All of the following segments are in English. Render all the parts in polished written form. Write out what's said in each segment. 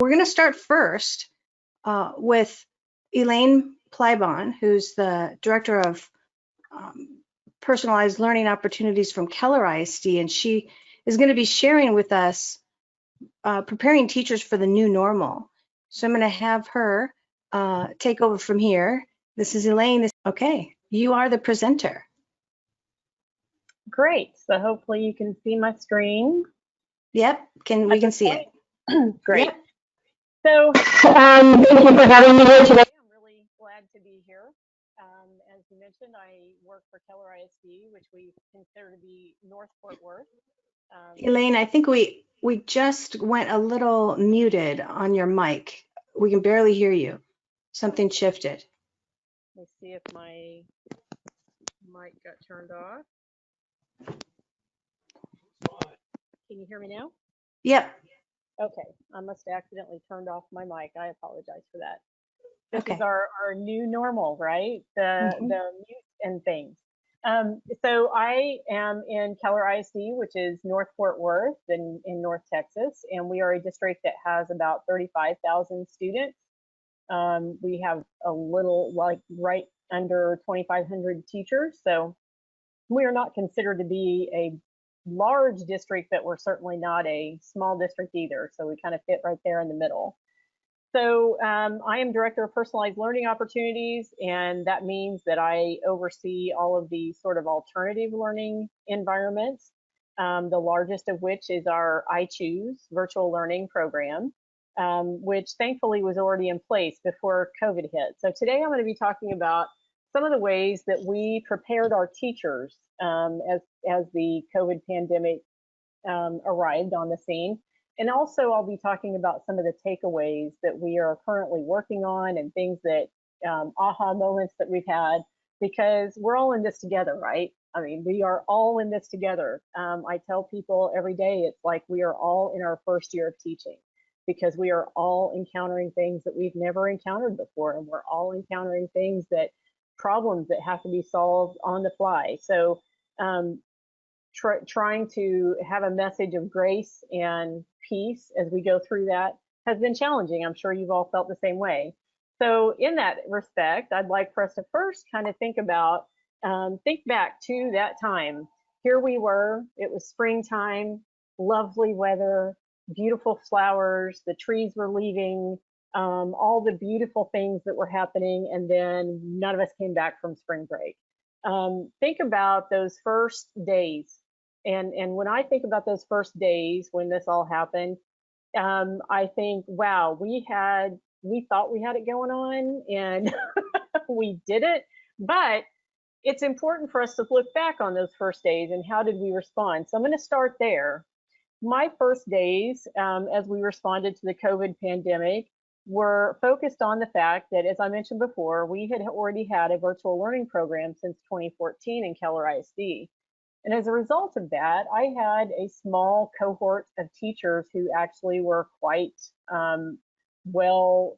we're going to start first with Elaine Plybon, who's the Director of Personalized Learning Opportunities from Keller Isd, and she is going to be sharing with us preparing teachers for the new normal. So I'm going to have her take over from here. This is Elaine. Okay, you are the presenter. Great. So hopefully you can see my screen. Yep, we can see it. Great. Yep. So thank you for having me here today. I'm really glad to be here. As you mentioned, I work for Keller Isd, which we consider to be North Fort Worth. Elaine, I think we just went a little muted on your mic. We can barely hear you. Something shifted. Let's see if my mic got turned off. Can you hear me now? Yep. Okay, I must have accidentally turned off my mic. I apologize for that. This is our new normal, right? The mute and things. So I am in Keller Isd, which is North Fort Worth in North Texas, and we are a district that has about 35,000 students. We have a little, like right under 2,500 teachers, so we are not considered to be a large district, but we're certainly not a small district either. So we kind of fit right there in the middle. So I am Director of Personalized Learning Opportunities, and that means that I oversee all of the sort of alternative learning environments, the largest of which is our I Choose virtual learning program, which thankfully was already in place before COVID hit. So today I'm going to be talking about some of the ways that we prepared our teachers as the COVID pandemic arrived on the scene. And also I'll be talking about some of the takeaways that we are currently working on and things that aha moments that we've had, because we're all in this together, right? I mean, we are all in this together. I tell people every day, it's like we are all in our first year of teaching, because we are all encountering things that we've never encountered before. And we're all encountering things that problems that have to be solved on the fly. So trying to have a message of grace and peace as we go through that has been challenging. I'm sure you've all felt the same way. So in that respect, I'd like for us to first kind of think back to that time. Here we were, it was springtime, lovely weather, beautiful flowers, the trees were leaving, all the beautiful things that were happening, and then none of us came back from spring break. Think about those first days. And when I think about those first days when this all happened, I think, wow, we thought we had it going on, and we didn't. But it's important for us to look back on those first days and how did we respond. So I'm going to start there. My first days, as we responded to the COVID pandemic, were focused on the fact that, as I mentioned before, we had already had a virtual learning program since 2014 in Keller Isd. And as a result of that, I had a small cohort of teachers who actually were quite well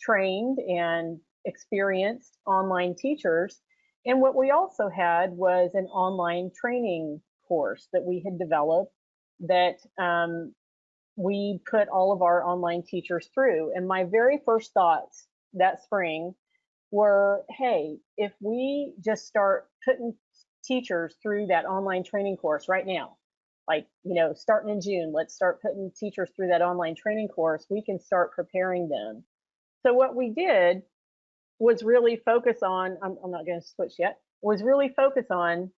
trained and experienced online teachers. And what we also had was an online training course that we had developed that we put all of our online teachers through. And my very first thoughts that spring were, hey, if we just start putting teachers through that online training course right now, like, starting in June, let's start putting teachers through that online training course, we can start preparing them. So what we did was really focus on, I'm not going to switch yet, was really focus on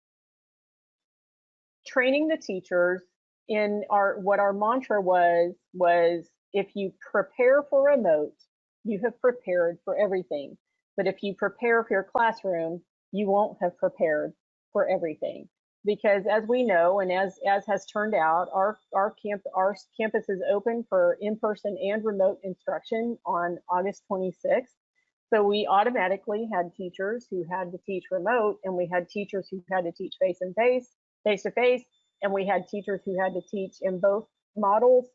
training the teachers in what our mantra was if you prepare for remote, you have prepared for everything. But if you prepare for your classroom, you won't have prepared for everything. Because as we know, and as has turned out, our campus is open for in-person and remote instruction on August 26th. So we automatically had teachers who had to teach remote, and we had teachers who had to teach face-to-face, and we had teachers who had to teach in both models.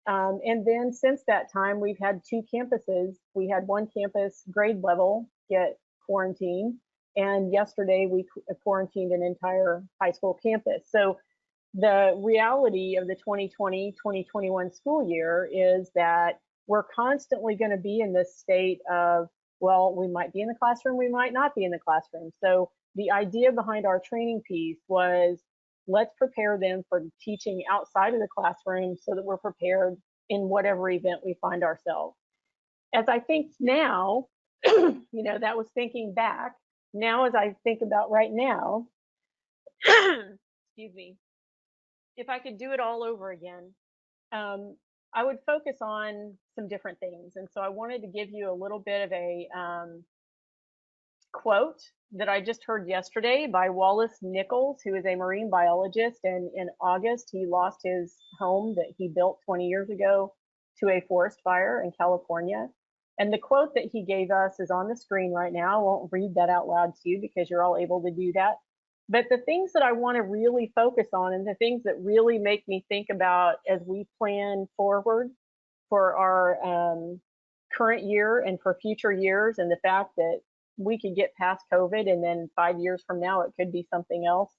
And then since that time, we've had two campuses. We had one campus grade level get quarantined, and yesterday we quarantined an entire high school campus. So the reality of the 2020-2021 school year is that we're constantly going to be in this state of, well, we might be in the classroom, we might not be in the classroom. So the idea behind our training piece was, let's prepare them for teaching outside of the classroom so that we're prepared in whatever event we find ourselves. As I think now, that was thinking back. Now, as I think about right now, excuse me, if I could do it all over again, I would focus on some different things. And so I wanted to give you a little bit of a quote that I just heard yesterday by Wallace Nichols, who is a marine biologist. And in August, he lost his home that he built 20 years ago to a forest fire in California. And the quote that he gave us is on the screen right now. I won't read that out loud to you because you're all able to do that. But the things that I want to really focus on, and the things that really make me think about as we plan forward for our current year and for future years, and the fact that we could get past COVID and then 5 years from now it could be something else,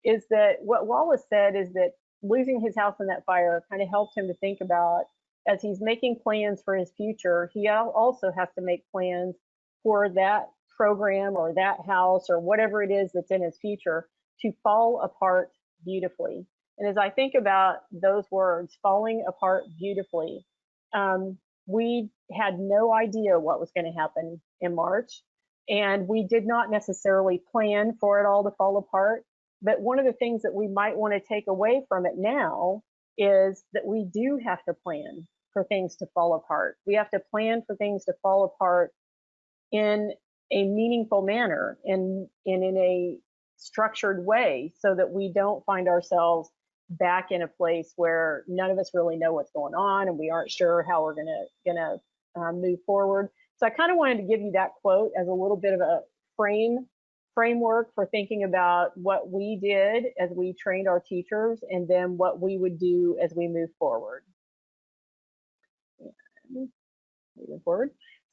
is that what Wallace said is that losing his house in that fire kind of helped him to think about, as he's making plans for his future, he also has to make plans for that program or that house or whatever it is that's in his future to fall apart beautifully. And as I think about those words, falling apart beautifully, we had no idea what was going to happen in March, and we did not necessarily plan for it all to fall apart. But one of the things that we might want to take away from it now is that we do have to plan for things to fall apart. We have to plan for things to fall apart in a meaningful manner and in a structured way, so that we don't find ourselves back in a place where none of us really know what's going on and we aren't sure how we're gonna move forward. So I kind of wanted to give you that quote as a little bit of a framework for thinking about what we did as we trained our teachers, and then what we would do as we move forward. Moving forward.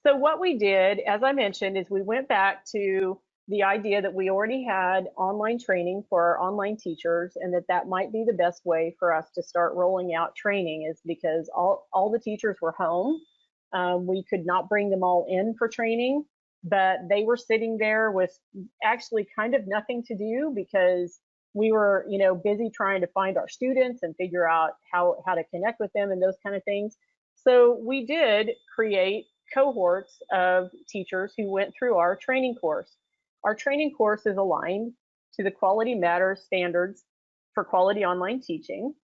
So what we did, as I mentioned, is we went back to the idea that we already had online training for our online teachers, and that might be the best way for us to start rolling out training, is because all the teachers were home. We could not bring them all in for training, but they were sitting there with actually kind of nothing to do, because we were, busy trying to find our students and figure out how to connect with them and those kind of things. So we did create cohorts of teachers who went through our training course. Our training course is aligned to the Quality Matters standards for quality online teaching.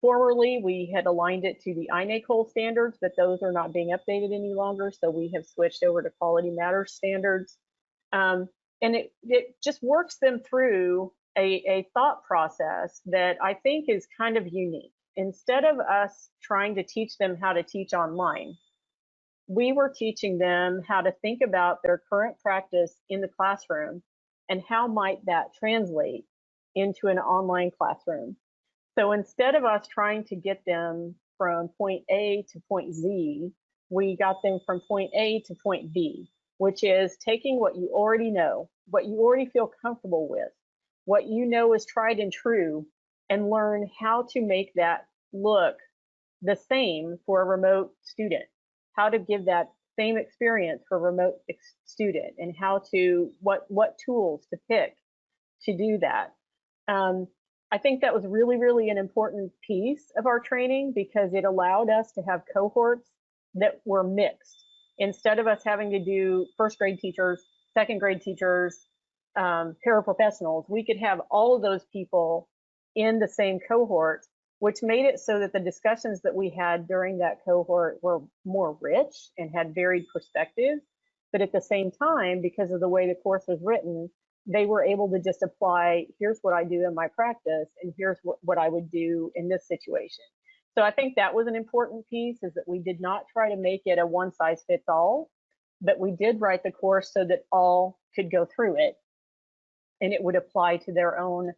Formerly, we had aligned it to the INACOL standards, but those are not being updated any longer, so we have switched over to Quality Matters standards. And it just works them through a thought process that I think is kind of unique. Instead of us trying to teach them how to teach online, we were teaching them how to think about their current practice in the classroom and how might that translate into an online classroom. So instead of us trying to get them from point A to point Z, we got them from point A to point B, which is taking what you already know, what you already feel comfortable with, what you know is tried and true, and learn how to make that look the same for a remote student, how to give that same experience for a remote student, and how to, what tools to pick to do that. I think that was really, really an important piece of our training, because it allowed us to have cohorts that were mixed. Instead of us having to do first grade teachers, second grade teachers, paraprofessionals, we could have all of those people in the same cohort, which made it so that the discussions that we had during that cohort were more rich and had varied perspectives. But at the same time, because of the way the course was written, they were able to just apply, here's what I do in my practice, and here's what I would do in this situation. So I think that was an important piece, is that we did not try to make it a one size fits all, but we did write the course so that all could go through it and it would apply to their own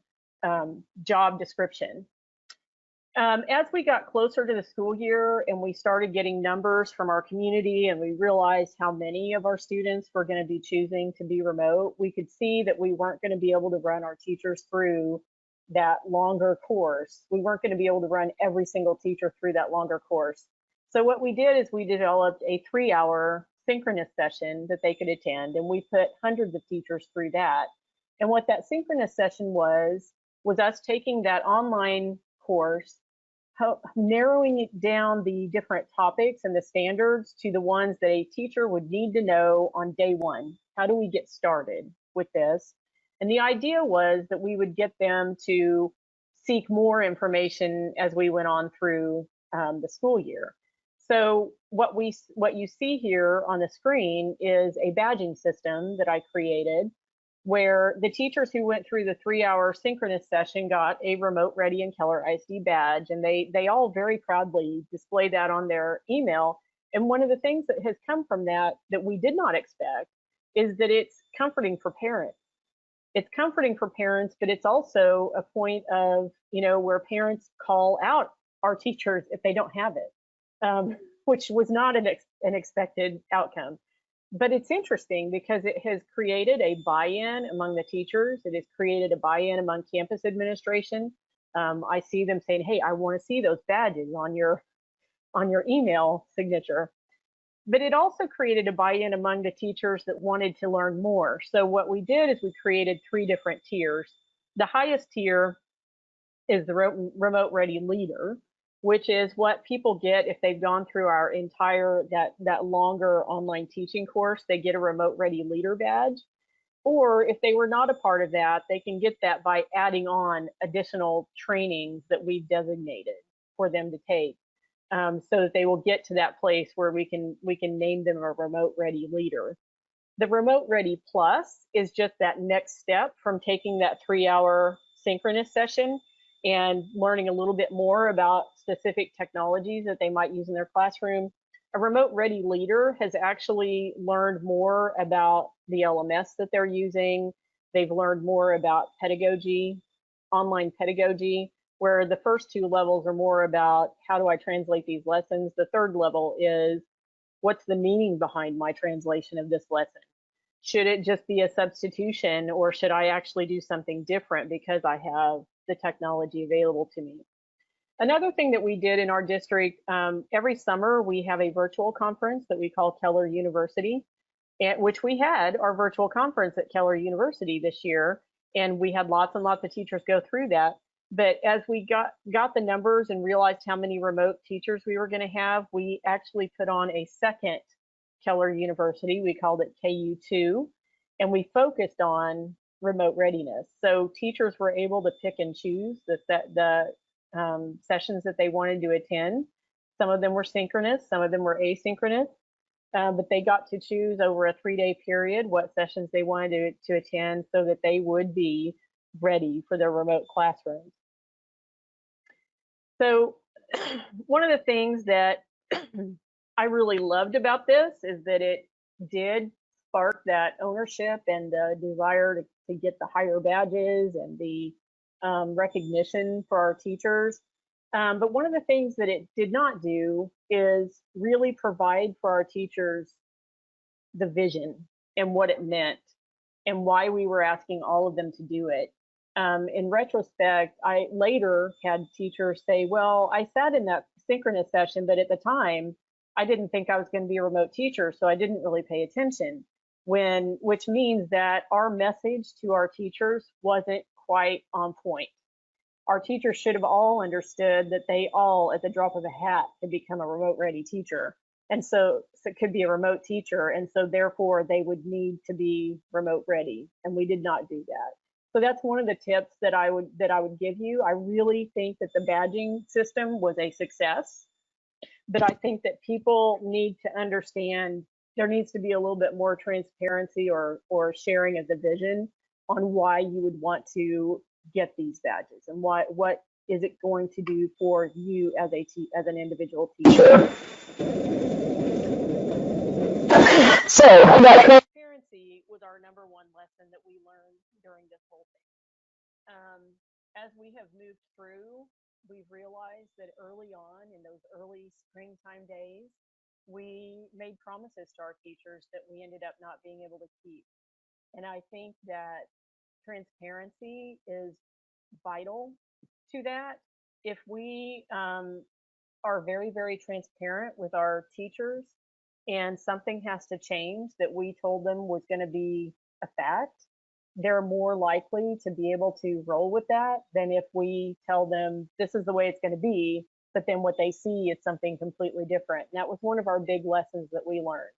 job description. As we got closer to the school year and we started getting numbers from our community, and we realized how many of our students were going to be choosing to be remote, we could see that we weren't going to be able to run our teachers through that longer course. We weren't going to be able to run every single teacher through that longer course. So what we did is we developed a 3-hour synchronous session that they could attend, and we put hundreds of teachers through that. And what that synchronous session was us taking that online course, narrowing it down the different topics and the standards to the ones that a teacher would need to know on day one. How do we get started with this? And the idea was that we would get them to seek more information as we went on through the school year. So what you see here on the screen is a badging system that I created, where the teachers who went through the 3-hour synchronous session got a Remote Ready and Keller Isd badge, and they all very proudly display that on their email. And one of the things that has come from that we did not expect is that it's comforting for parents. It's comforting for parents, but it's also a point of, where parents call out our teachers if they don't have it, which was not an expected outcome. But it's interesting because it has created a buy-in among the teachers. It has created a buy-in among campus administration. I see them saying, "Hey, I want to see those badges on your email signature." But it also created a buy-in among the teachers that wanted to learn more. So what we did is we created 3 different tiers. The highest tier is the Remote Ready Leader, which is what people get if they've gone through our entire that longer online teaching course. They get a Remote Ready Leader badge. Or if they were not a part of that, they can get that by adding on additional trainings that we've designated for them to take, so that they will get to that place where we can name them a Remote Ready Leader. The Remote Ready Plus is just that next step from taking that 3-hour synchronous session and learning a little bit more about specific technologies that they might use in their classroom. A Remote Ready Leader has actually learned more about the LMS that they're using. They've learned more about pedagogy, online pedagogy, where the first 2 levels are more about how do I translate these lessons. The third level is what's the meaning behind my translation of this lesson? Should it just be a substitution, or should I actually do something different because I have the technology available to me? Another thing that we did in our district, every summer we have a virtual conference that we call Keller University, which we had our virtual conference at Keller University this year, and we had lots and lots of teachers go through that. But as we got the numbers and realized how many remote teachers we were going to have, we actually put on a second Keller University. We called it KU2, and we focused on remote readiness. So teachers were able to pick and choose the sessions that they wanted to attend. Some of them were synchronous, some of them were asynchronous, but they got to choose over a 3-day period what sessions they wanted to attend so that they would be ready for their remote classrooms. So one of the things that I really loved about this is that it did spark that ownership and the desire to get the higher badges and the recognition for our teachers. But one of the things that it did not do is really provide for our teachers the vision and what it meant and why we were asking all of them to do it. In retrospect, I later had teachers say, well, I sat in that synchronous session, but at the time, I didn't think I was going to be a remote teacher, so I didn't really pay attention. Which means that our message to our teachers wasn't quite on point. Our teachers should have all understood that they all, at the drop of a hat, could become a remote ready teacher. And so it could be a remote teacher. And so therefore they would need to be remote ready. And we did not do that. So that's one of the tips that I would give you. I really think that the badging system was a success, but I think that people need to understand there needs to be a little bit more transparency or sharing of the vision on why you would want to get these badges and what is it going to do for you as an individual teacher. So that transparency was our #1 lesson that we learned during this whole thing. As we have moved through, we've realized that early on in those early springtime days, we made promises to our teachers that we ended up not being able to keep. And I think that transparency is vital to that. If we are very, very transparent with our teachers and something has to change that we told them was going to be a fact, they're more likely to be able to roll with that than if we tell them this is the way it's going to be, but then what they see is something completely different. And that was one of our big lessons that we learned.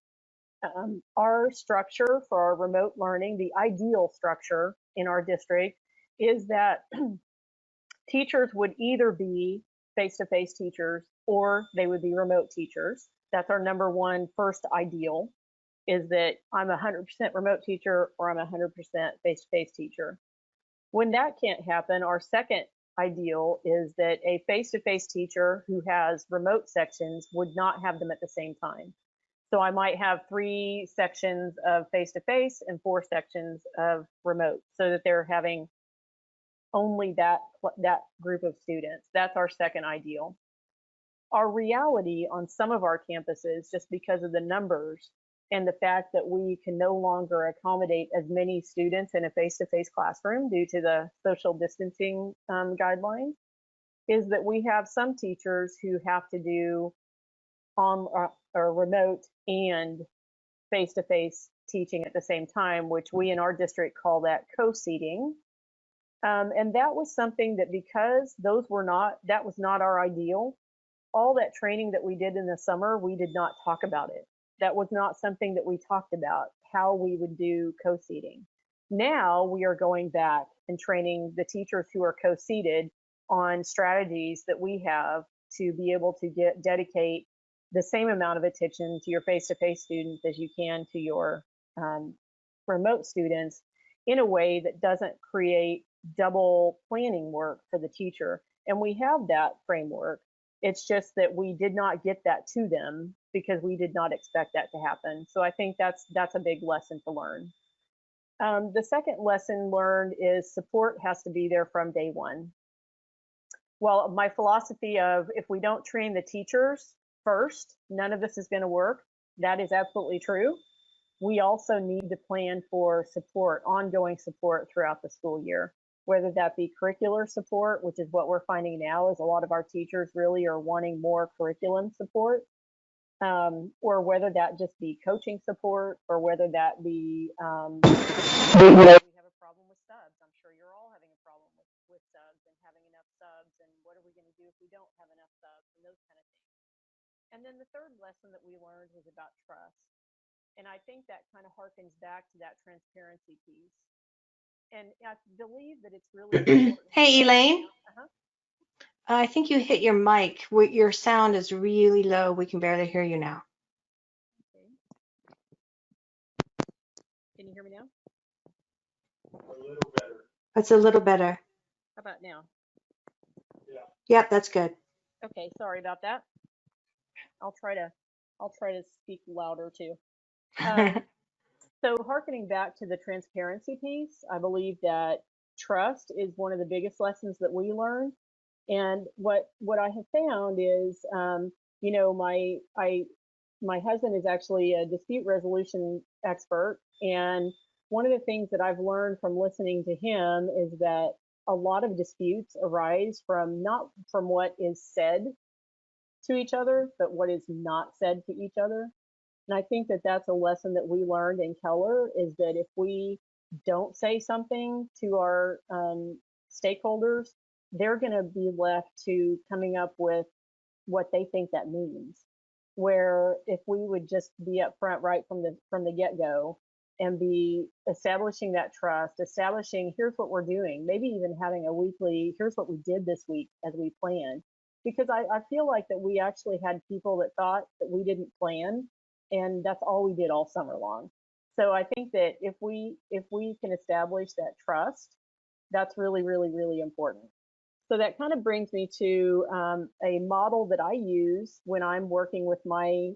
Our structure for our remote learning, the ideal structure in our district, is that teachers would either be face-to-face teachers or they would be remote teachers. That's our number one first ideal, is that I'm a 100% remote teacher or I'm a 100% face-to-face teacher. When that can't happen, our second ideal is that a face-to-face teacher who has remote sections would not have them at the same time. So I might have 3 sections of face-to-face and 4 sections of remote, so that they're having only that group of students. That's our second ideal. Our reality on some of our campuses, just because of the numbers and the fact that we can no longer accommodate as many students in a face-to-face classroom due to the social distancing guidelines, is that we have some teachers who have to do on or remote and face-to-face teaching at the same time, which we in our district call that co-seating. And that was something that, because that was not our ideal, all that training that we did in the summer, we did not talk about it. That was not something that we talked about, how we would do co-seating. Now we are going back and training the teachers who are co-seated on strategies that we have to be able to dedicate the same amount of attention to your face-to-face students as you can to your remote students, in a way that doesn't create double planning work for the teacher. And we have that framework. It's just that we did not get that to them because we did not expect that to happen. So I think that's a big lesson to learn. The second lesson learned is support has to be there from day one. Well, my philosophy of, if we don't train the teachers first, none of this is going to work, that is absolutely true. We also need to plan for support, ongoing support throughout the school year, whether that be curricular support, which is what we're finding now, is a lot of our teachers really are wanting more curriculum support, or whether that just be coaching support, or whether that be, we have a problem with subs. I'm sure you're all having a problem with subs and having enough subs, and what are we going to do if we don't have enough subs, and those kind of things. And then the third lesson that we learned was about trust. And I think that kind of harkens back to that transparency piece. And I believe that it's really important. Hey, Elaine. I think you hit your mic. Your sound is really low. We can barely hear you now. Okay. Can you hear me now? A little better. That's a little better. How about now? Yeah. Yep, that's good. Okay, sorry about that. I'll try to speak louder too. So harkening back to the transparency piece, I believe that trust is one of the biggest lessons that we learned. And what I have found is, you know, my husband is actually a dispute resolution expert, and one of the things that I've learned from listening to him is that a lot of disputes arise from not from what is said to each other, but what is not said to each other. And I think that that's a lesson that we learned in Keller, is that if we don't say something to our stakeholders, they're going to be left to coming up with what they think that means. Where if we would just be upfront right from the get-go and be establishing that trust, establishing here's what we're doing, maybe even having a weekly, here's what we did this week as we planned. Because I feel like that we actually had people that thought that we didn't plan, and that's all we did all summer long. So I think that if we can establish that trust, that's really, really, really important. So that kind of brings me to a model that I use when I'm working with my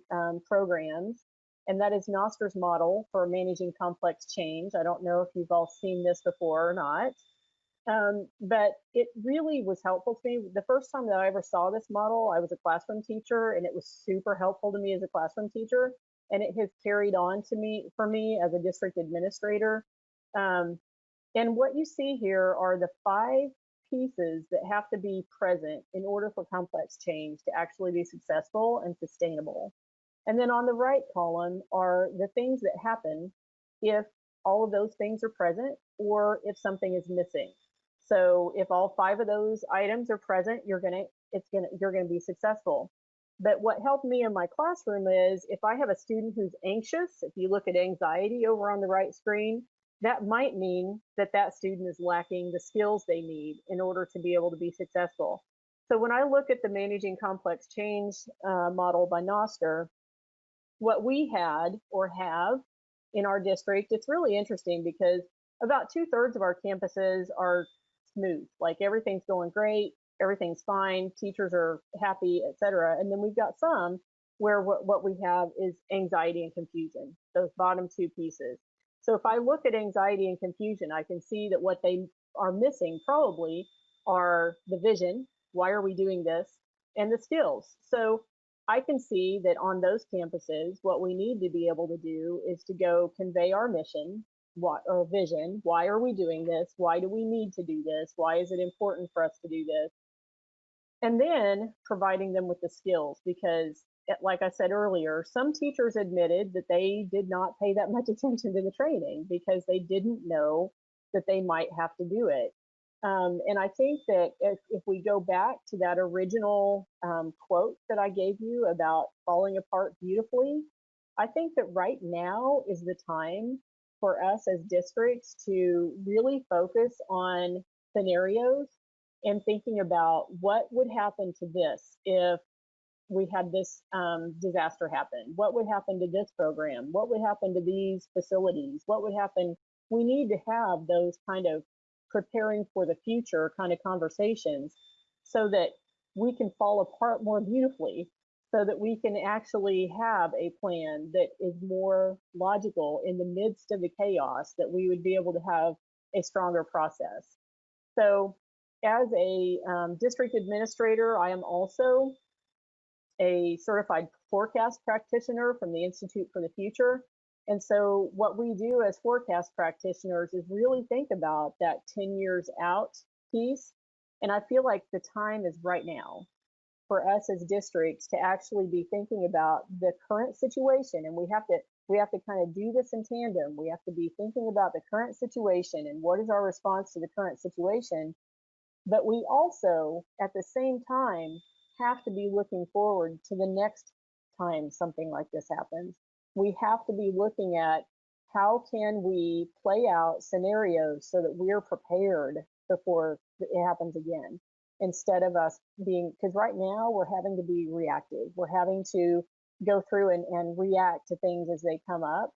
programs, and that is Noster's model for managing complex change. I don't know if you've all seen this before or not, but it really was helpful to me. The first time that I ever saw this model, I was a classroom teacher, and it was super helpful to me as a classroom teacher, and it has carried on to me for me as a district administrator. And what you see here are the 5 pieces that have to be present in order for complex change to actually be successful and sustainable. And then on the right column are the things that happen if all of those things are present or if something is missing. So if all 5 of those items are present, you're gonna be successful. But what helped me in my classroom is if I have a student who's anxious, if you look at anxiety over on the right screen, that might mean that that student is lacking the skills they need in order to be able to be successful. So when I look at the Managing Complex Change model by Noster, what we had or have in our district, it's really interesting because about 2/3 of our campuses are smooth, like everything's going great, everything's fine, teachers are happy, etc. And then we've got some where what we have is anxiety and confusion, those bottom 2 pieces. So if I look at anxiety and confusion, I can see that what they are missing probably are the vision, why are we doing this, and the skills. So I can see that on those campuses, what we need to be able to do is to go convey our mission, or vision. Why are we doing this? Why do we need to do this? Why is it important for us to do this? And then providing them with the skills, because like I said earlier, some teachers admitted that they did not pay that much attention to the training because they didn't know that they might have to do it. And I think that if we go back to that original quote that I gave you about falling apart beautifully, I think that right now is the time for us as districts to really focus on scenarios and thinking about what would happen to this if we had this disaster happen. What would happen to this program? What would happen to these facilities? What would happen? We need to have those kind of preparing for the future kind of conversations so that we can fall apart more beautifully, so that we can actually have a plan that is more logical in the midst of the chaos, that we would be able to have a stronger process. So as a district administrator, I am also a certified forecast practitioner from the Institute for the Future. And so what we do as forecast practitioners is really think about that 10 years out piece. And I feel like the time is right now for us as districts to actually be thinking about the current situation. And we have to kind of do this in tandem. We have to be thinking about the current situation and what is our response to the current situation. But we also, at the same time, have to be looking forward to the next time something like this happens. We have to be looking at how can we play out scenarios so that we're prepared before it happens again, instead of us being, because right now we're having to be reactive. We're having to go through and react to things as they come up.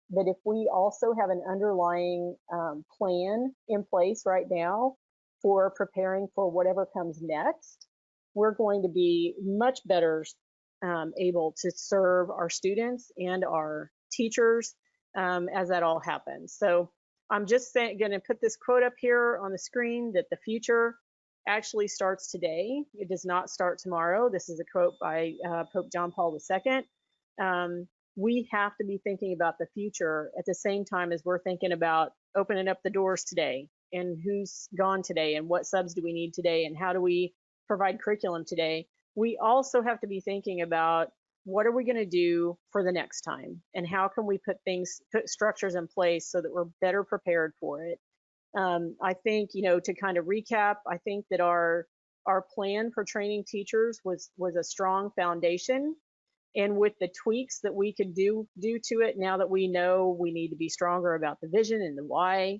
But if we also have an underlying plan in place right now for preparing for whatever comes next, we're going to be much better able to serve our students and our teachers as that all happens. So I'm just going to put this quote up here on the screen that the future actually starts today. It does not start tomorrow. This is a quote by Pope John Paul II. We have to be thinking about the future at the same time as we're thinking about opening up the doors today and who's gone today and what subs do we need today and how do we provide curriculum today. We also have to be thinking about what are we going to do for the next time and how can we put structures in place so that we're better prepared for it. I think, to kind of recap, I think that our plan for training teachers was a strong foundation, and with the tweaks that we could do to it, now that we know we need to be stronger about the vision and the why,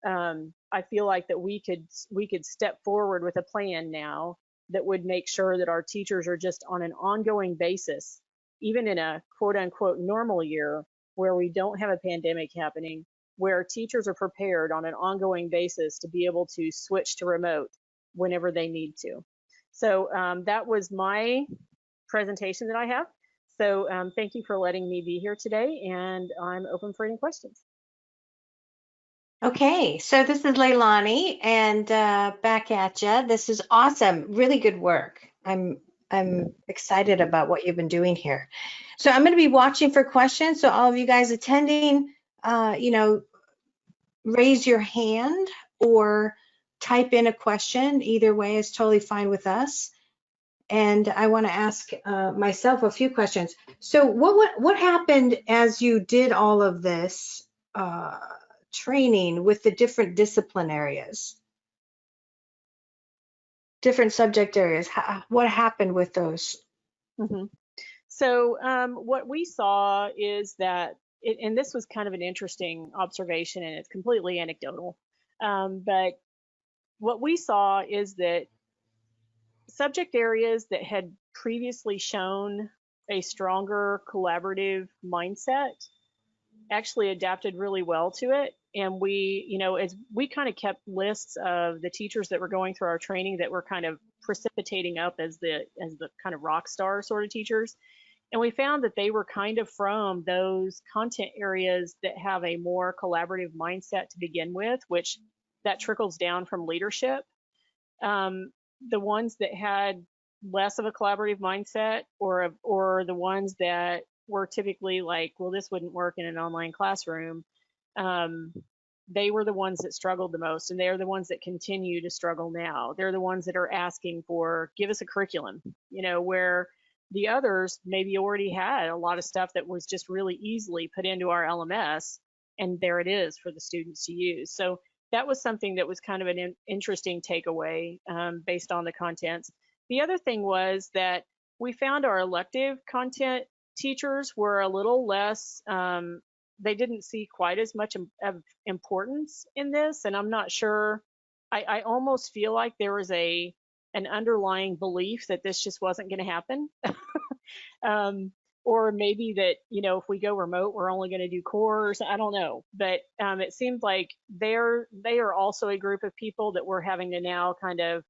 I feel like that we could step forward with a plan now that would make sure that our teachers are just on an ongoing basis, even in a quote unquote normal year where we don't have a pandemic happening, where teachers are prepared on an ongoing basis to be able to switch to remote whenever they need to. So that was my presentation that I have. So thank you for letting me be here today, and I'm open for any questions. Okay, so this is Leilani, and back at you. This is awesome, really good work. I'm excited about what you've been doing here. So I'm going to be watching for questions. So all of you guys attending, raise your hand or type in a question. Either way is totally fine with us. And I want to ask myself a few questions. So what happened as you did all of this training with the different discipline areas, different subject areas? What happened with those? Mm-hmm. So what we saw is that, and this was kind of an interesting observation, and it's completely anecdotal, but what we saw is that subject areas that had previously shown a stronger collaborative mindset actually adapted really well to it. And we, as we kind of kept lists of the teachers that were going through our training that were kind of precipitating up as the kind of rock star sort of teachers. And we found that they were kind of from those content areas that have a more collaborative mindset to begin with, which that trickles down from leadership. The ones that had less of a collaborative mindset, or the ones that were typically like, well, this wouldn't work in an online classroom, they were the ones that struggled the most, and they're the ones that continue to struggle now. They're the ones that are asking for, give us a curriculum, where the others maybe already had a lot of stuff that was just really easily put into our LMS, and there it is for the students to use. So that was something that was kind of an interesting takeaway based on the contents. The other thing was that we found our elective content teachers were a little less, they didn't see quite as much of importance in this. And I'm not sure, I almost feel like there was an underlying belief that this just wasn't going to happen. Or maybe that, if we go remote, we're only going to do cores. I don't know. But it seemed like they are also a group of people that we're having to now kind of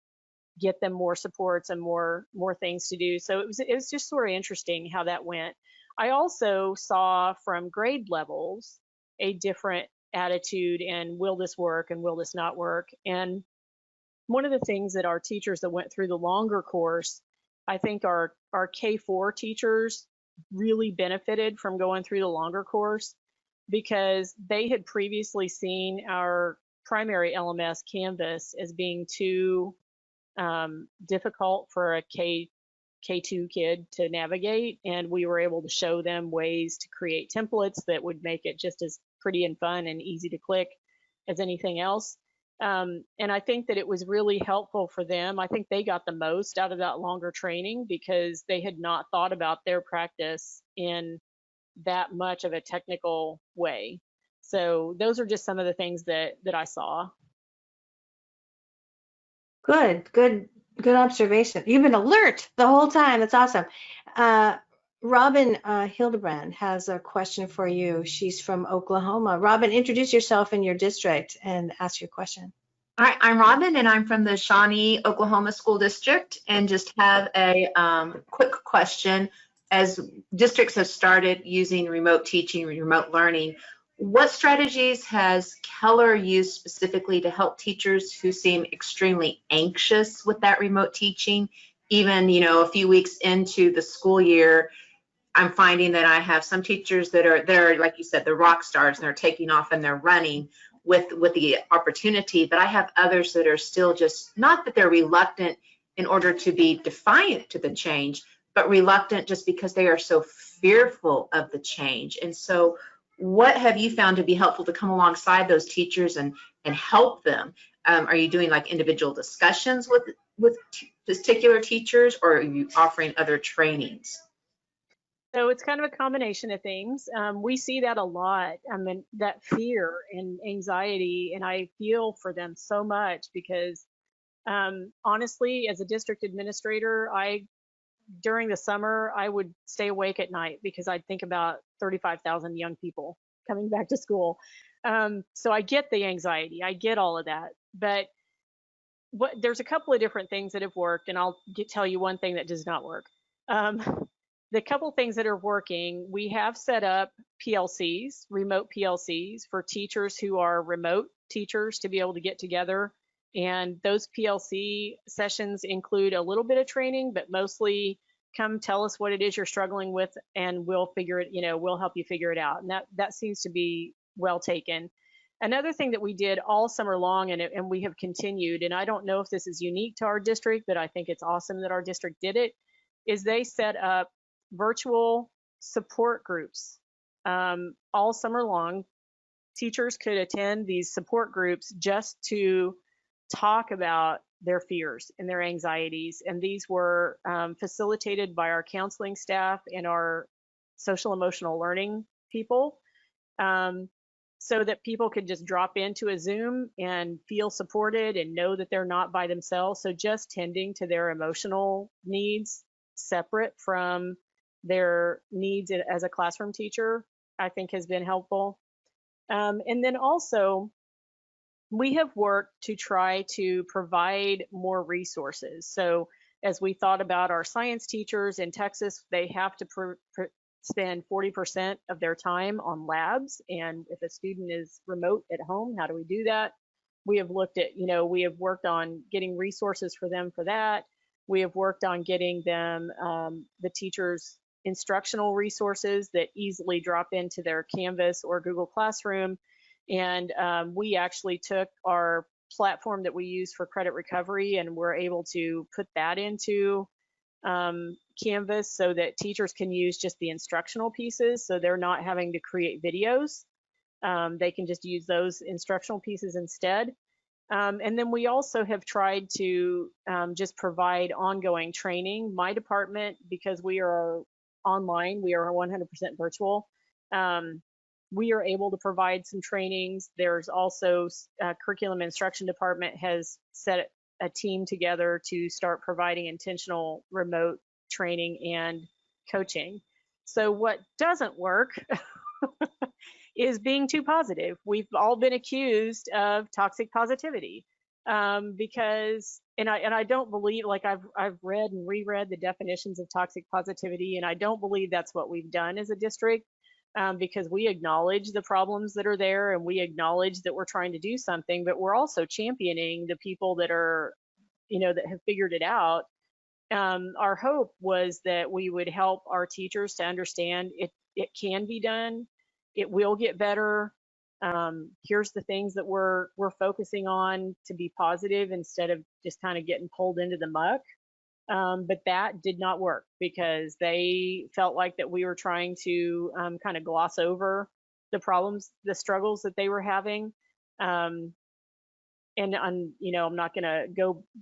get them more supports and more things to do. So it was just sort of interesting how that went. I also saw from grade levels a different attitude and will this work and will this not work. And one of the things that our teachers that went through the longer course, I think our K4 teachers really benefited from going through the longer course, because they had previously seen our primary LMS Canvas as being too difficult for a K2 kid to navigate, and we were able to show them ways to create templates that would make it just as pretty and fun and easy to click as anything else. And I think that it was really helpful for them. I think they got the most out of that longer training because they had not thought about their practice in that much of a technical way. So those are just some of the things that I saw. Good observation. You've been alert the whole time. That's awesome. Robin Hildebrand has a question for you. She's from Oklahoma. Robin, introduce yourself and your district and ask your question. All right, I'm Robin, and I'm from the Shawnee, Oklahoma School District, and just have a quick question. As districts have started using remote teaching, remote learning, what strategies has Keller used specifically to help teachers who seem extremely anxious with that remote teaching? Even, a few weeks into the school year, I'm finding that I have some teachers that are, like you said, the rock stars, and they're taking off and they're running with the opportunity, but I have others that are still just, not that they're reluctant in order to be defiant to the change, but reluctant just because they are so fearful of the change. And so what have you found to be helpful to come alongside those teachers and help them? Are you doing like individual discussions with particular teachers, or are you offering other trainings? So it's kind of a combination of things. We see that a lot. I mean, that fear and anxiety, and I feel for them so much because honestly, as a district administrator, during the summer, I would stay awake at night because I'd think about 35,000 young people coming back to school. So I get the anxiety, I get all of that, but there's a couple of different things that have worked, and I'll tell you one thing that does not work. The couple things that are working, we have set up PLCs, remote PLCs, for teachers who are remote teachers to be able to get together. And those PLC sessions include a little bit of training, but mostly come tell us what it is you're struggling with, and we'll figure it, we'll help you figure it out. And that seems to be well taken. Another thing that we did all summer long, and we have continued, and I don't know if this is unique to our district, but I think it's awesome that our district did it, is they set up virtual support groups all summer long. Teachers could attend these support groups just to talk about their fears and their anxieties. And these were facilitated by our counseling staff and our social emotional learning people, so that people could just drop into a Zoom and feel supported and know that they're not by themselves. So just tending to their emotional needs separate from their needs as a classroom teacher, I think has been helpful. And then also, we have worked to try to provide more resources. So as we thought about our science teachers in Texas, they have to spend 40% of their time on labs. And if a student is remote at home, how do we do that? We have looked at, we have worked on getting resources for them for that. We have worked on getting them the teachers' instructional resources that easily drop into their Canvas or Google Classroom. And we actually took our platform that we use for credit recovery and we're able to put that into Canvas so that teachers can use just the instructional pieces. So they're not having to create videos. They can just use those instructional pieces instead. And then we also have tried to just provide ongoing training. My department, because we are online, we are 100% virtual. We are able to provide some trainings. There's also curriculum instruction department has set a team together to start providing intentional remote training and coaching. So what doesn't work is being too positive. We've all been accused of toxic positivity because, and I don't believe, like I've read and reread the definitions of toxic positivity, and I don't believe that's what we've done as a district. Because we acknowledge the problems that are there and we acknowledge that we're trying to do something, but we're also championing the people that are, that have figured it out. Our hope was that we would help our teachers to understand it can be done. It will get better. Here's the things that we're focusing on to be positive instead of just kind of getting pulled into the muck. But that did not work because they felt like that we were trying to kind of gloss over the problems, the struggles that they were having. And I'm not going to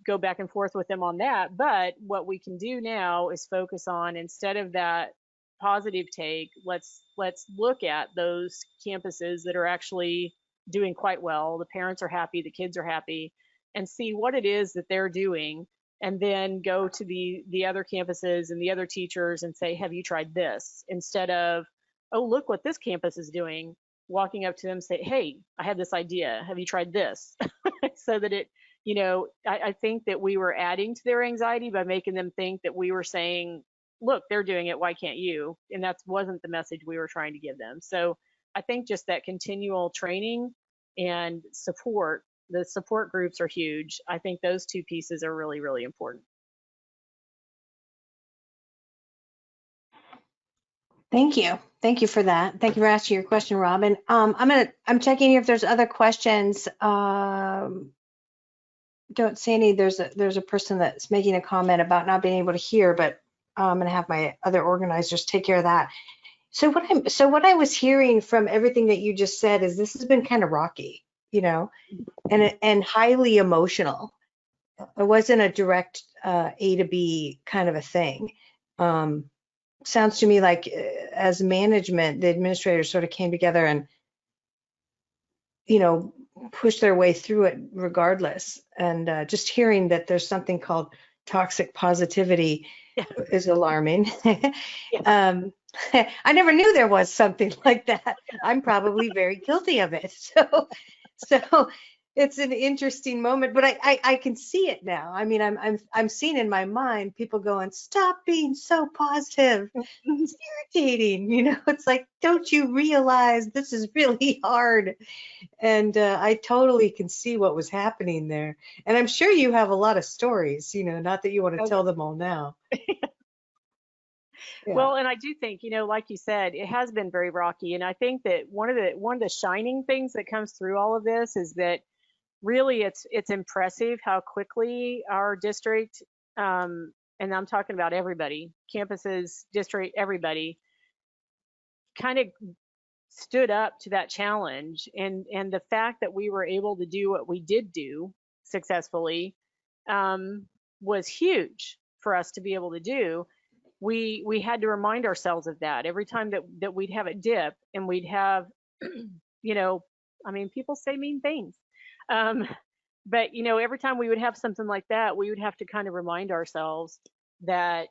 go back and forth with them on that. But what we can do now is focus on, instead of that positive take, let's look at those campuses that are actually doing quite well. The parents are happy, the kids are happy, and see what it is that they're doing. And then go to the other campuses and the other teachers and say, have you tried this? Instead of, oh, look what this campus is doing, walking up to them and say, hey, I had this idea. Have you tried this? So that it, I think that we were adding to their anxiety by making them think that we were saying, look, they're doing it, why can't you? And that wasn't the message we were trying to give them. So I think just that continual training and support, the support groups are huge. I think those two pieces are really, really important. Thank you. Thank you for that. Thank you for asking your question, Robin. I'm checking here if there's other questions. Don't see any. There's a person that's making a comment about not being able to hear, but I'm going to have my other organizers take care of that. So what I was hearing from everything that you just said is this has been kind of rocky, and highly emotional. It wasn't a direct A to B kind of a thing. Sounds to me like as management, the administrators sort of came together and, pushed their way through it regardless. And just hearing that there's something called toxic positivity is alarming. I never knew there was something like that. I'm probably very guilty of it. So it's an interesting moment, but I can see it now. I mean, I'm seeing in my mind people going, stop being so positive. It's irritating, it's like, don't you realize this is really hard? And I totally can see what was happening there. And I'm sure you have a lot of stories, not that you want to tell them all now. Yeah. Well, and I do think, like you said, it has been very rocky. And I think that one of the shining things that comes through all of this is that really it's impressive how quickly our district, and I'm talking about everybody, campuses, district, everybody, kind of stood up to that challenge. And the fact that we were able to do what we did do successfully, was huge for us to be able to do. We had to remind ourselves of that every time that we'd have a dip, and we'd have, I mean, people say mean things. But every time we would have something like that, we would have to kind of remind ourselves that,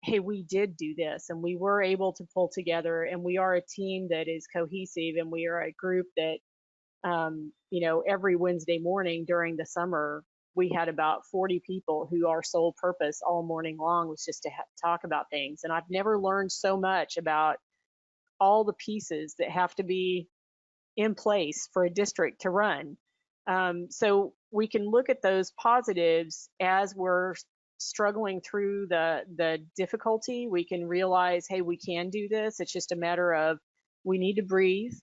hey, we did do this, and we were able to pull together, and we are a team that is cohesive, and we are a group that, every Wednesday morning during the summer, we had about 40 people who our sole purpose all morning long was just to talk about things. And I've never learned so much about all the pieces that have to be in place for a district to run. So we can look at those positives as we're struggling through the difficulty. We can realize, hey, we can do this. It's just a matter of, we need to breathe,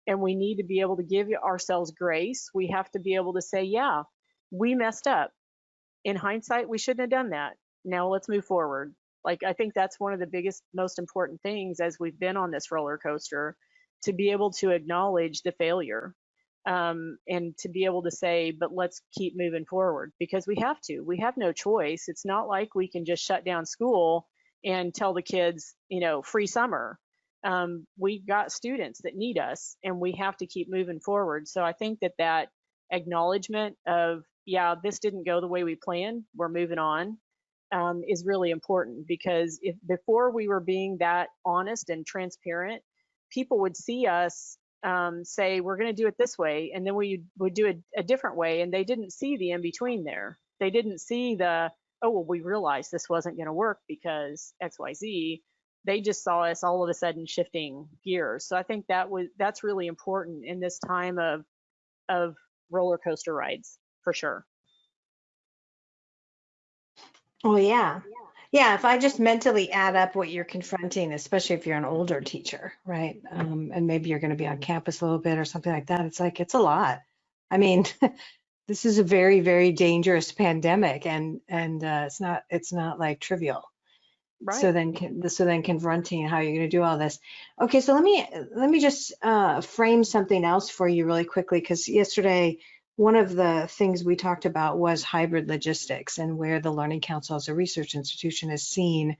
and we need to be able to give ourselves grace. We have to be able to say, yeah, we messed up. In hindsight, we shouldn't have done that. Now let's move forward. Like, I think that's one of the biggest, most important things as we've been on this roller coaster, to be able to acknowledge the failure, and to be able to say, but let's keep moving forward, because we have to. We have no choice. It's not like we can just shut down school and tell the kids, free summer. We've got students that need us, and we have to keep moving forward. So I think that acknowledgement of, yeah, this didn't go the way we planned, we're moving on, is really important. Because if before we were being that honest and transparent, people would see us, say, we're going to do it this way, and then we would do it a different way, and they didn't see the in between there. They didn't see the, oh, well, we realized this wasn't going to work because XYZ. They just saw us all of a sudden shifting gears. So I think that's really important in this time of roller coaster rides, for sure. Oh, yeah. Yeah, if I just mentally add up what you're confronting, especially if you're an older teacher, right? And maybe you're going to be on campus a little bit or something like that. It's like, it's a lot. I mean, this is a very, very dangerous pandemic, and it's not like trivial. Right. So then confronting how you're going to do all this. Okay, so let me just frame something else for you really quickly, because yesterday, one of the things we talked about was hybrid logistics, and where the Learning Council as a research institution has seen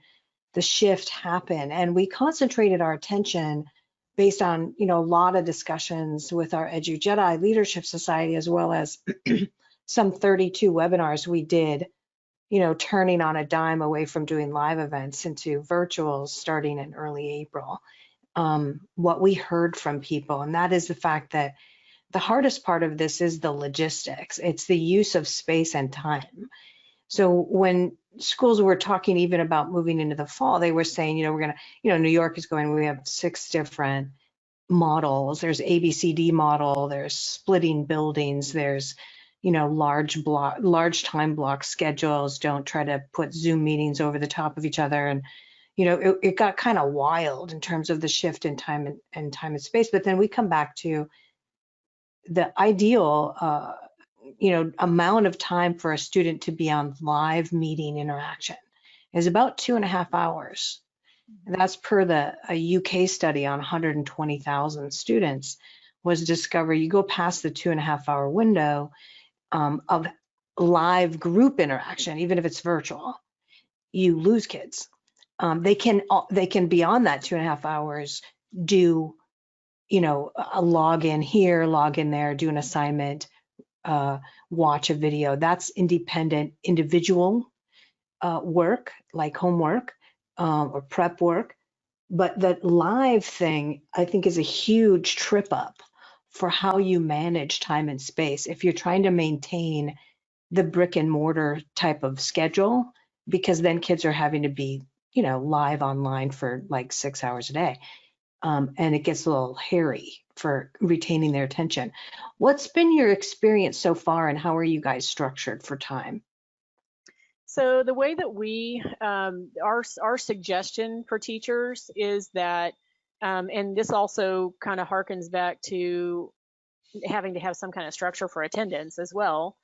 the shift happen. And we concentrated our attention based on, a lot of discussions with our Edu Jedi Leadership Society, as well as some 32 webinars we did, turning on a dime away from doing live events into virtuals starting in early April. What we heard from people, and that is the fact that the hardest part of this is the logistics. It's the use of space and time. So when schools were talking even about moving into the fall, they were saying, we're going to, New York is going, we have 6 different models. There's ABCD model, there's splitting buildings, there's, large time block schedules. Don't try to put Zoom meetings over the top of each other. And, it got kind of wild in terms of the shift in time and space. But then we come back to the ideal, amount of time for a student to be on live meeting interaction is about 2.5 hours. And that's per a UK study on 120,000 students was discovered. You go past the 2.5 hour window of live group interaction, even if it's virtual, you lose kids. They can beyond that 2.5 hours do, a log in here, log in there, do an assignment, watch a video. That's independent, individual work, like homework or prep work. But the live thing, I think, is a huge trip up for how you manage time and space if you're trying to maintain the brick and mortar type of schedule, because then kids are having to be, live online for like 6 hours a day. And it gets a little hairy for retaining their attention. What's been your experience so far, and how are you guys structured for time? So the way that we, our suggestion for teachers is that, and this also kind of harkens back to having to have some kind of structure for attendance as well,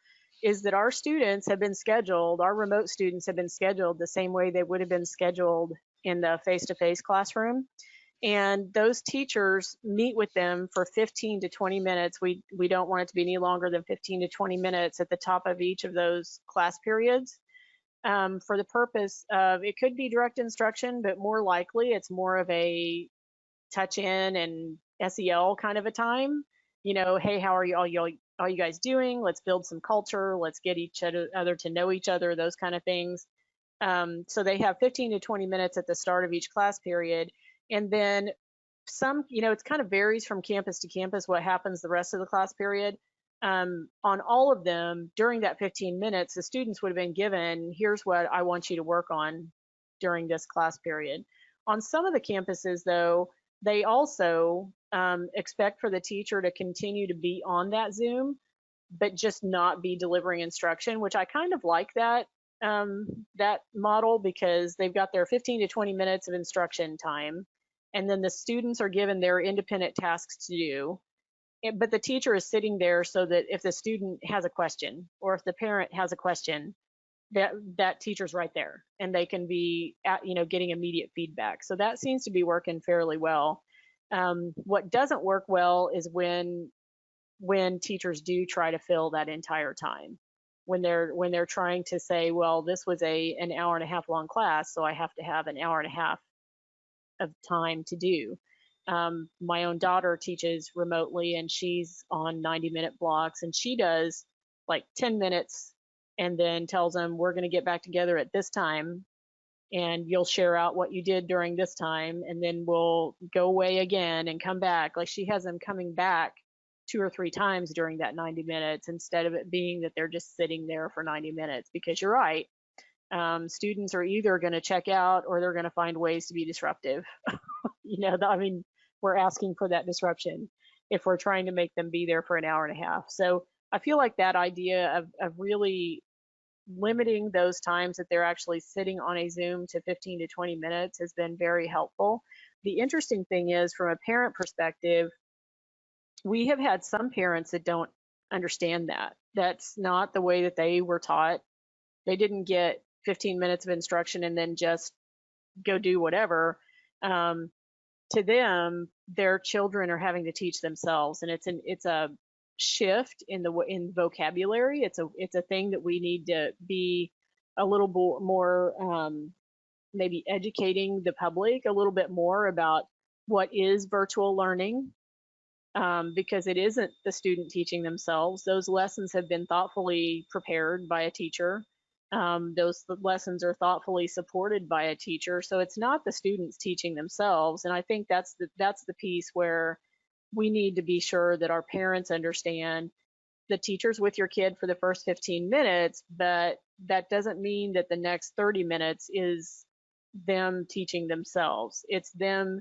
is that our students have been scheduled, our remote students have been scheduled the same way they would have been scheduled in the face-to-face classroom. And those teachers meet with them for 15 to 20 minutes. We don't want it to be any longer than 15 to 20 minutes at the top of each of those class periods, for the purpose of, it could be direct instruction, but more likely it's more of a touch in and SEL kind of a time. You know, hey, how are you all you guys doing? Let's build some culture. Let's get each other to know each other, those kind of things. So they have 15 to 20 minutes at the start of each class period. And then some, you know, it kind of varies from campus to campus what happens the rest of the class period. On all of them, during that 15 minutes, the students would have been given, here's what I want you to work on during this class period. On some of the campuses, though, they also expect for the teacher to continue to be on that Zoom, but just not be delivering instruction, which I kind of like that model, because they've got their 15 to 20 minutes of instruction time, and then the students are given their independent tasks to do. But the teacher is sitting there so that if the student has a question or if the parent has a question, that teacher's right there and they can be getting immediate feedback. So that seems to be working fairly well. What doesn't work well is when teachers do try to fill that entire time, when they're trying to say, well, this was an hour and a half long class, so I have to have an hour and a half of time to do. My own daughter teaches remotely and she's on 90-minute blocks, and she does like 10 minutes and then tells them, we're going to get back together at this time and you'll share out what you did during this time, and then we'll go away again and come back. Like, she has them coming back 2 or 3 times during that 90 minutes instead of it being that they're just sitting there for 90 minutes, because you're right. Students are either going to check out or they're going to find ways to be disruptive. I mean, we're asking for that disruption if we're trying to make them be there for an hour and a half. So I feel like that idea of really limiting those times that they're actually sitting on a Zoom to 15 to 20 minutes has been very helpful. The interesting thing is, from a parent perspective, we have had some parents that don't understand that. That's not the way that they were taught. They didn't get 15 minutes of instruction and then just go do whatever. To them, their children are having to teach themselves, and it's a shift in vocabulary. It's a thing that we need to be a little more maybe educating the public a little bit more about what is virtual learning, because it isn't the student teaching themselves. Those lessons have been thoughtfully prepared by a teacher. Those lessons are thoughtfully supported by a teacher, so it's not the students teaching themselves. And I think that's the piece where we need to be sure that our parents understand the teacher's with your kid for the first 15 minutes, but that doesn't mean that the next 30 minutes is them teaching themselves. It's them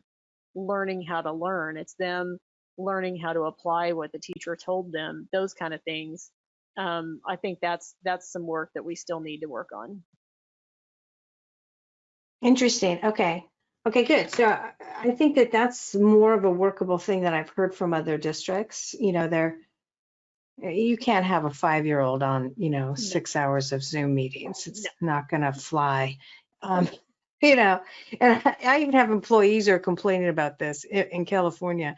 learning how to learn. It's them learning how to apply what the teacher told them, those kind of things. I think that's some work that we still need to work on. Interesting. Okay, good. So I think that that's more of a workable thing that I've heard from other districts. You can't have a 5-year-old on 6 hours of Zoom meetings. It's not going to fly. And I even have employees who are complaining about this in California.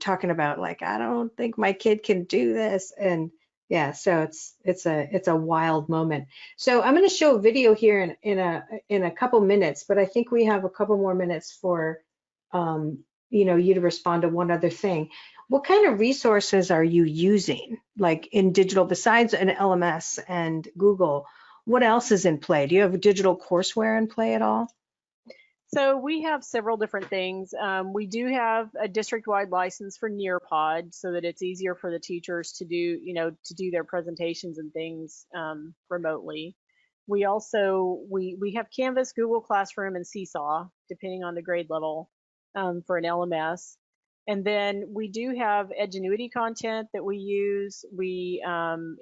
Talking about, like, I don't think my kid can do this. And yeah, so it's a wild moment. So I'm going to show a video here in a couple minutes, but I think we have a couple more minutes for you to respond to one other thing. What kind of resources are you using, like in digital, besides an LMS and Google? What else is in play? Do you have digital courseware in play at all? So we have several different things. We do have a district-wide license for Nearpod, so that it's easier for the teachers to do their presentations and things remotely. We also we have Canvas, Google Classroom, and Seesaw, depending on the grade level, for an LMS. And then we do have Edgenuity content that we use. We,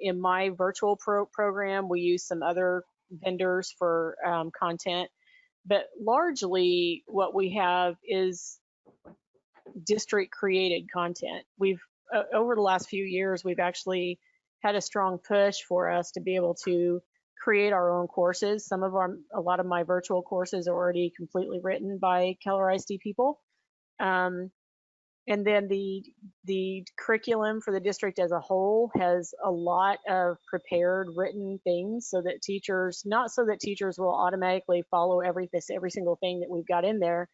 in my virtual program, we use some other vendors for content, but largely what we have is district created content. We've, over the last few years, we've actually had a strong push for us to be able to create our own courses. A lot of my virtual courses are already completely written by Keller Isd people. And then the curriculum for the district as a whole has a lot of prepared written things so that teachers, not so that teachers will automatically follow every single thing that we've got in there,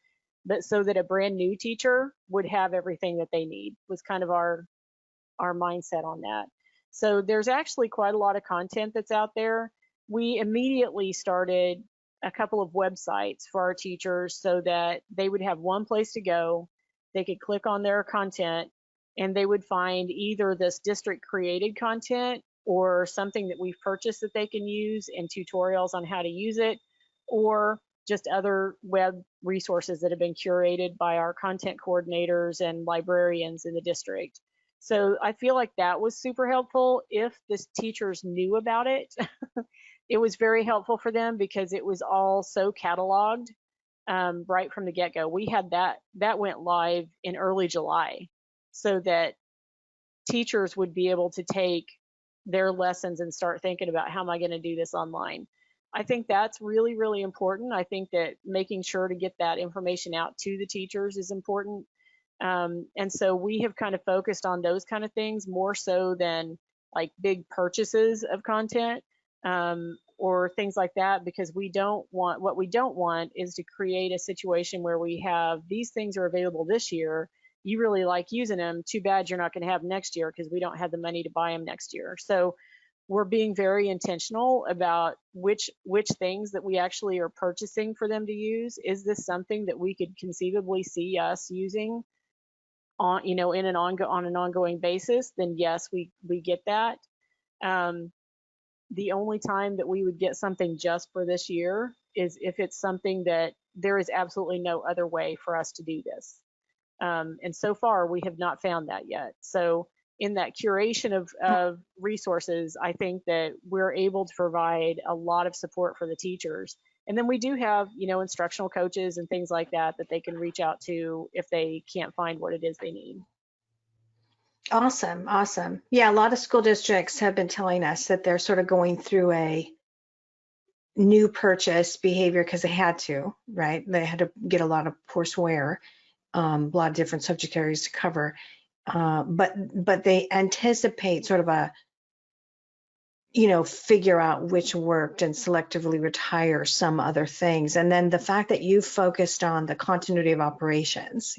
but so that a brand new teacher would have everything that they need, was kind of our mindset on that. So there's actually quite a lot of content that's out there. We immediately started a couple of websites for our teachers so that they would have one place to go. They could click on their content and they would find either this district created content or something that we've purchased that they can use and tutorials on how to use it, or just other web resources that have been curated by our content coordinators and librarians in the district. So I feel like that was super helpful. If the teachers knew about it, it was very helpful for them because it was all so cataloged. Right from the get-go. We had that went live in early July so that teachers would be able to take their lessons and start thinking about, how am I going to do this online? I think that's really, really important. I think that making sure to get that information out to the teachers is important. And so we have kind of focused on those kind of things more so than like big purchases of content. Or things like that, because what we don't want is to create a situation where we have these things are available this year. You really like using them. Too bad you're not going to have them next year because we don't have the money to buy them next year. So we're being very intentional about which things that we actually are purchasing for them to use. Is this something that we could conceivably see us using on, on an ongoing basis? Then yes, we get that. The only time that we would get something just for this year is if it's something that there is absolutely no other way for us to do this. And so far, we have not found that yet. So in that curation of resources, I think that we're able to provide a lot of support for the teachers. And then we do have, instructional coaches and things like that they can reach out to if they can't find what it is they need. Awesome. Awesome. Yeah, a lot of school districts have been telling us that they're sort of going through a new purchase behavior because they had to, right? They had to get a lot of courseware, a lot of different subject areas to cover. But they anticipate sort of a, figure out which worked and selectively retire some other things. And then the fact that you focused on the continuity of operations,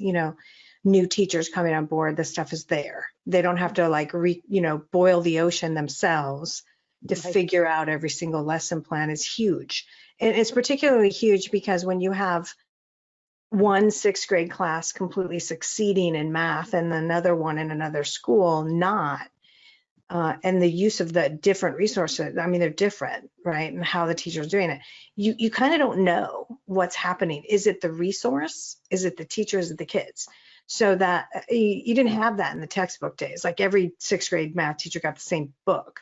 new teachers coming on board, the stuff is there. They don't have to boil the ocean themselves to figure out every single lesson plan is huge. And it's particularly huge because when you have one sixth grade class completely succeeding in math and another one in another school not, and the use of the different resources, I mean, they're different, right? And how the teacher's doing it. You kind of don't know what's happening. Is it the resource? Is it the teacher? Is it the kids? So that you didn't have that in the textbook days. Like every sixth grade math teacher got the same book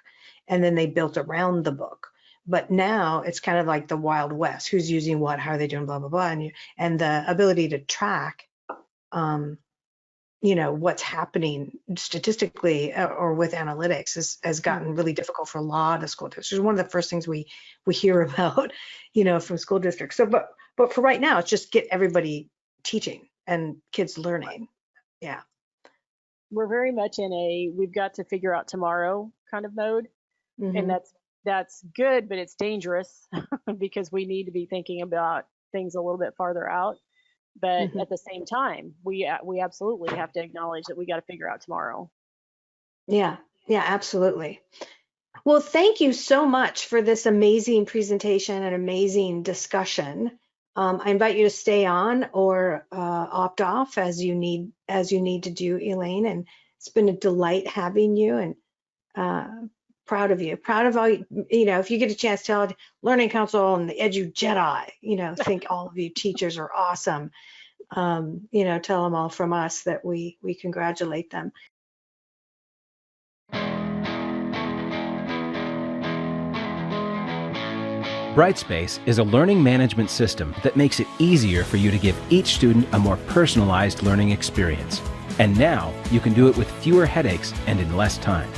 and then they built around the book. But now it's kind of like the Wild West. Who's using what? How are they doing? Blah, blah, blah. And the ability to track, what's happening statistically or with analytics has gotten really difficult for a lot of school districts. It's one of the first things we hear about, from school districts. So, but for right now, it's just get everybody teaching and kids learning. Yeah. We're very much in a we've got to figure out tomorrow kind of mode. Mm-hmm. And that's good, but it's dangerous because we need to be thinking about things a little bit farther out. But at the same time, we absolutely have to acknowledge that we got to figure out tomorrow. Yeah, absolutely. Well, thank you so much for this amazing presentation and amazing discussion. I invite you to stay on or opt off as you need to do, Elaine. And it's been a delight having you, and proud of you. Proud of all if you get a chance, tell Learning Council and the Edu Jedi. Think all of you teachers are awesome. tell them all from us that we congratulate them. Brightspace is a learning management system that makes it easier for you to give each student a more personalized learning experience. And now you can do it with fewer headaches and in less time.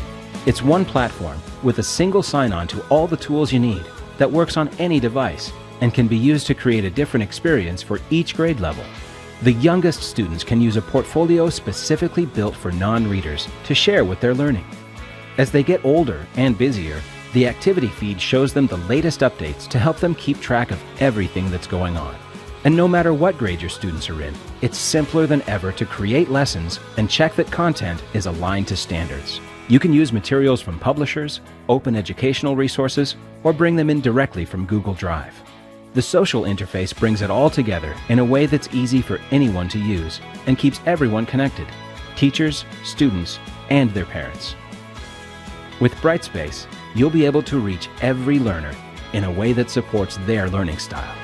It's one platform with a single sign-on to all the tools you need that works on any device and can be used to create a different experience for each grade level. The youngest students can use a portfolio specifically built for non-readers to share what they're learning. As they get older and busier, the activity feed shows them the latest updates to help them keep track of everything that's going on. And no matter what grade your students are in, it's simpler than ever to create lessons and check that content is aligned to standards. You can use materials from publishers, open educational resources, or bring them in directly from Google Drive. The social interface brings it all together in a way that's easy for anyone to use and keeps everyone connected: teachers, students, and their parents. With Brightspace, you'll be able to reach every learner in a way that supports their learning style.